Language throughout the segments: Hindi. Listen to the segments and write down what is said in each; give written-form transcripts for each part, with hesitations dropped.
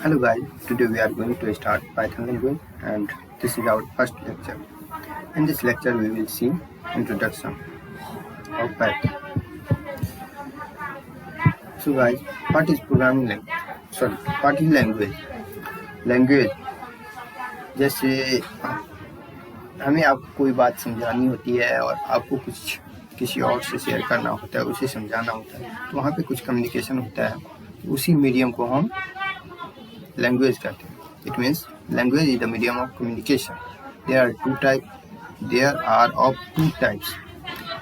Hello guys, today we are going to start Python language and this is our first lecture. In this lecture we will see introduction of Python. So guys, what is programming language? What is language? Language जैसे हमें आपको कोई बात समझानी होती है और आपको कुछ किसी और से शेयर करना होता है, उसे समझाना होता है, तो वहाँ पे कुछ कम्युनिकेशन होता है, उसी मीडियम को हम लैंग्वेज कहते हैं. It means language is the medium of communication. There are of two types.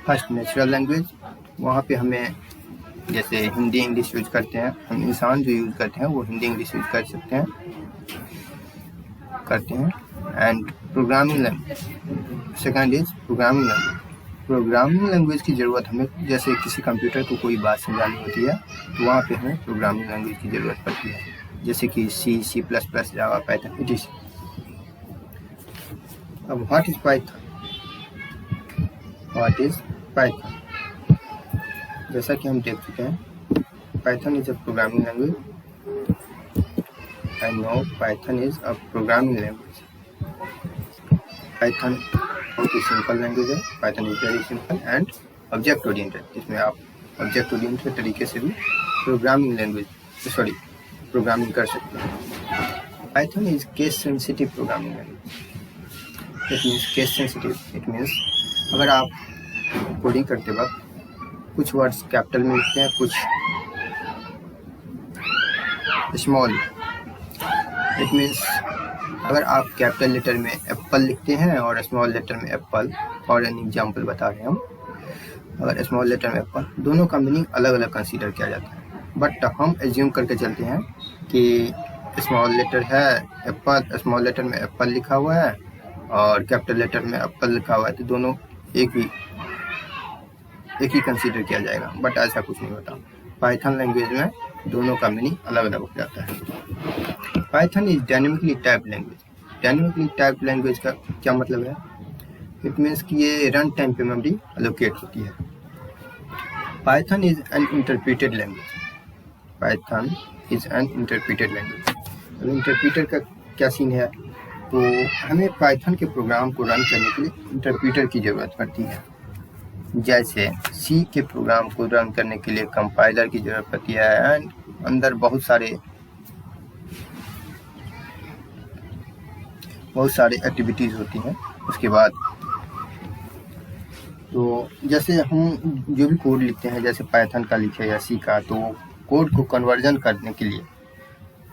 First natural language, वहाँ पे हमें जैसे हिंदी इंग्लिश यूज करते हैं, हम इंसान जो यूज करते हैं वो हिंदी इंग्लिश यूज कर सकते हैं and programming language. Second is programming language. Programming language की ज़रूरत हमें जैसे किसी कंप्यूटर को कोई बात समझानी होती है तो वहाँ पे हमें प्रोग्रामिंग लैंग्वेज की ज़रूरत पड़ती है, जैसे कि C++, जावा, पाइथन etc. अब व्हाट इज पाइथन? जैसा कि हम देख चुके हैं, Python is a programming language. I know Python is a programming language. Python बहुत ही सिंपल लैंग्वेज है. Python is very simple and object oriented. इसमें आप ऑब्जेक्ट ओरिएंटेड तरीके से भी प्रोग्रामिंग कर सकते हैं. Python is case sensitive programming language. It means case sensitive. It means अगर आप कोडिंग करते वक्त कुछ वर्ड्स कैपिटल में लिखते हैं, कुछ स्मॉल. इट मीन्स अगर आप कैपिटल लेटर में एप्पल लिखते हैं और स्मॉल लेटर में एप्पल, और एन एग्जाम्पल बता रहे हैं हम, अगर स्मॉल लेटर में एप्पल, दोनों का मीनिंग अलग अलग कंसीडर किया जाता है. बट हम एज्यूम करके चलते हैं कि स्मॉल लेटर है एप्पल, स्मॉल लेटर में एप्पल लिखा हुआ है और कैपिटल लेटर में एप्पल लिखा हुआ है, तो दोनों एक ही कंसीडर किया जाएगा. बट ऐसा कुछ नहीं होता. पाइथन लैंग्वेज में दोनों का मीनिंग अलग अलग हो जाता है. Python is dynamically typed language. Dynamically typed language का क्या मतलब है? इट मीन्स कि ये रन टाइम पे मेमोरी एलोकेट होती है. Python is an interpreted language. Python is an interpreted language. अब इंटरप्रीटर का क्या सीन है? तो हमें पाइथन के प्रोग्राम को रन करने के लिए इंटरप्रीटर की ज़रूरत पड़ती है. जैसे सी के प्रोग्राम को रन करने के लिए कंपाइलर की ज़रूरत पड़ती है एंड अंदर बहुत सारे एक्टिविटीज़ होती हैं. उसके बाद तो जैसे हम जो भी कोड लिखते हैं, जैसे पाइथन का लिखे या सी का, तो कोड को कन्वर्जन करने के लिए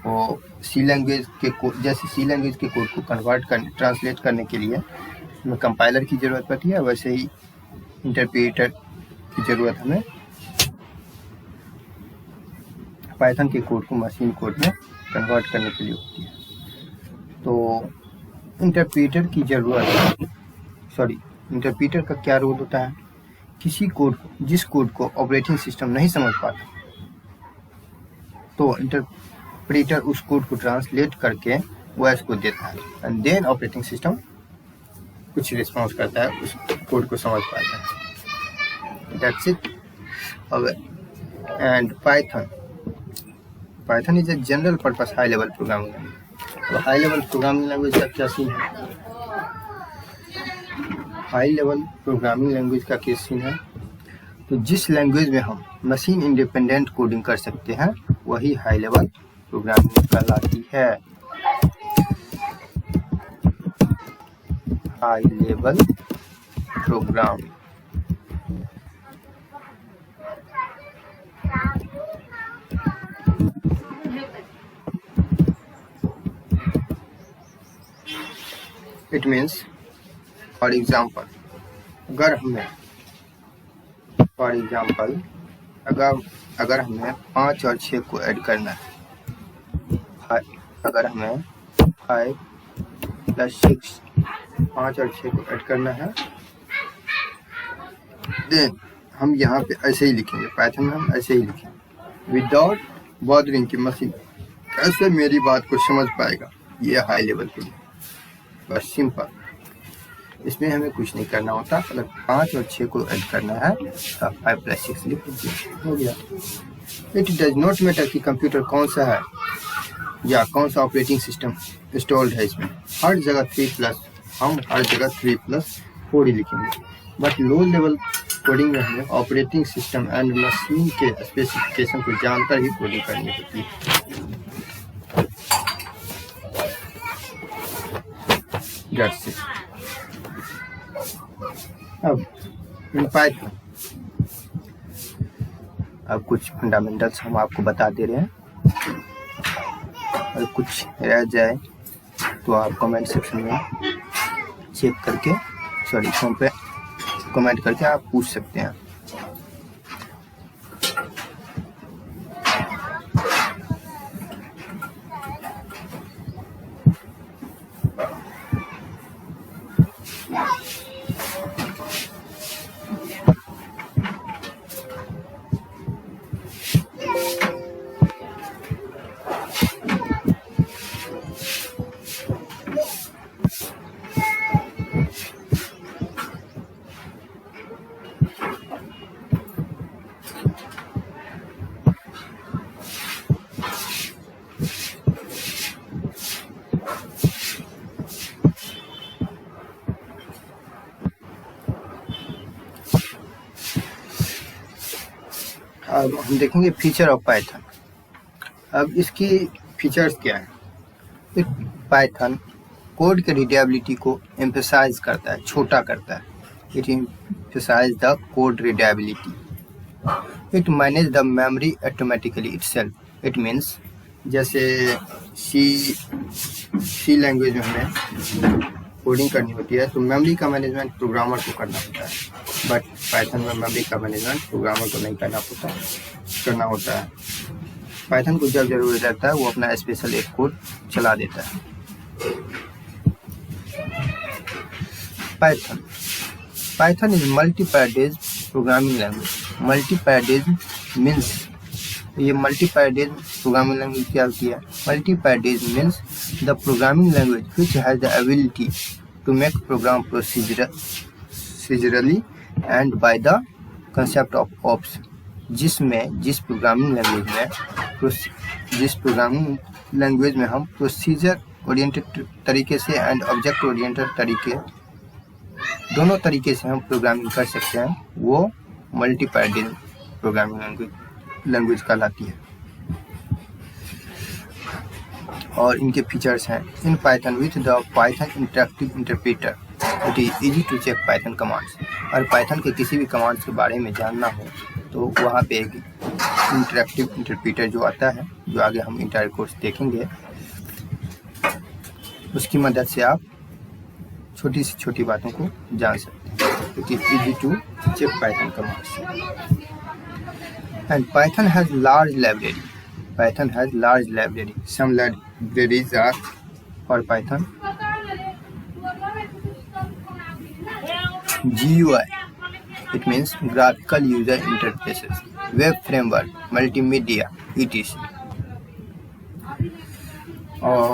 वो सी लैंग्वेज के कोड को ट्रांसलेट करने के लिए हमें कंपाइलर की ज़रूरत पड़ती है. वैसे ही इंटरप्रेटर की ज़रूरत हमें पाइथन के कोड को मशीन कोड में कन्वर्ट करने के लिए होती है. तो इंटरप्रेटर का क्या रोल होता है? जिस कोड को ऑपरेटिंग सिस्टम नहीं समझ पाता, तो इंटरप्रेटर उस कोड को ट्रांसलेट करके वॉइस को देता है एंड देन ऑपरेटिंग सिस्टम कुछ रिस्पॉन्स करता है, उस कोड को समझ पाता है. That's it. And Python is a general purpose high level programming language. तो हाई लेवल प्रोग्रामिंग लैंग्वेज का क्या सीन है? हाई लेवल प्रोग्रामिंग लैंग्वेज का क्या सीन है? तो जिस लैंग्वेज में हम मशीन इंडिपेंडेंट कोडिंग कर सकते हैं वही हाई लेवल प्रोग्रामिंग कहलाती है. High level programming. It means for example अगर हमें 5 और 6 को ऐड करना है, अगर हमें 5 + 6 5 और 6 को ऐड करना है, देन हम यहाँ पे ऐसे ही लिखेंगे. पाइथन में हम ऐसे ही लिखेंगे विदाउट बॉदरिंग की मशीन कैसे मेरी बात को समझ पाएगा. ये हाई लेवल के लिए बस सिंपल. इसमें हमें कुछ नहीं करना होता. अगर 5 और 6 को ऐड करना है तो 5 + 6 लिख दीजिए, हो गया. इट डज नॉट मैटर कि कंप्यूटर कौन सा है, या कौन सा ऑपरेटिंग सिस्टम इंस्टॉल्ड है इसमें। हर जगह 3+, हम हर जगह 3+4 ही लिखेंगे। बट लो लेवल कोडिंग में हमें ऑपरेटिंग सिस्टम एंड मशीन के स्पेसिफिकेशन को जानकर ही कोडिंग करनी होती है। That's it. अब इन पाइथन अब कुछ फंडामेंटल्स हम आपको बता दे रहे हैं, और कुछ रह जाए तो आप कमेंट सेक्शन में चेक करके फॉर्म पे कमेंट करके आप पूछ सकते हैं। अब हम देखेंगे फीचर ऑफ पाइथन। अब इसकी फीचर्स क्या है। पाइथन कोड के रीडेबिलिटी को एम्फसाइज करता है, छोटा करता है। It emphasize the code readability. It manage the memory automatically itself. It means जैसे सी लैंग्वेज में हमें कोडिंग करनी होती है तो मेमोरी का मैनेजमेंट प्रोग्रामर को करना होता है, बट पाइथन में मेमोरी का मैनेजमेंट प्रोग्रामर को नहीं करना होता है। पाइथन को जब जरूरत रहता है वो अपना स्पेशल एक कोड चला देता है। Python is multi-paradise programming language. Multi-paradise means, ये मल्टी-पैराडाइज प्रोग्रामिंग लैंग्वेज क्या होती है। Multi-paradise means the programming language which has the ability to make program procedurally and by the concept of ops। जिस प्रोग्रामिंग लैंग्वेज में हम प्रोसीजर ओरिएंटेड तरीके से एंड ऑब्जेक्ट ओरिएंटेड तरीके, दोनों तरीके से हम प्रोग्रामिंग कर सकते हैं, वो मल्टी-पैराडाइज प्रोग्रामिंग लैंग्वेज कहलाती है। और इनके फीचर्स हैं। In Python with the Python interactive interpreter it is easy to check Python commands. और पाइथन के किसी भी कमांड्स के बारे में जानना हो तो वहाँ पे एक इंटरैक्टिव इंटरप्रेटर जो आता है, जो आगे हम इंटायर कोर्स देखेंगे, उसकी मदद से आप छोटी से छोटी बातों को जान सकते हैं। It is easy to check Python commands. And Python has large library. Python has large library. Some libraries are for Python. GUI, it means graphical user interfaces, web framework, multimedia, etc. और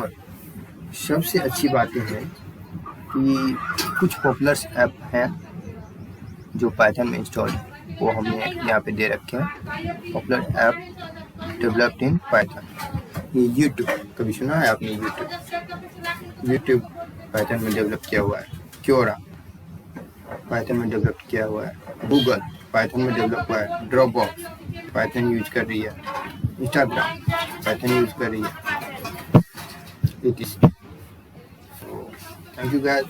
सबसे अच्छी बात यह है कि कुछ पॉपुलर ऐप हैं जो पाइथन में इंस्टॉल है, वो हमने यहाँ पे दे रखे हैं। Popular app developed in Python. ये यूट्यूब, कभी सुना है आपने यूट्यूब पाइथन में डेवलप किया हुआ है। क्योरा पाइथन में डेवलप किया हुआ है। गूगल पाइथन में डेवलप हुआ है। ड्रॉपबॉक्स पाइथन यूज कर रही है। इंस्टाग्राम पाइथन यूज कर रही है। It is thank you guys,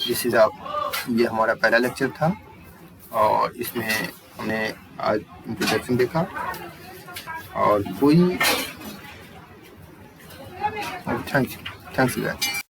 this is ये हमारा पहला लेक्चर था और इसमें हमने आज इंट्रोडक्शन देखा और कोई थैंक्स गाइस।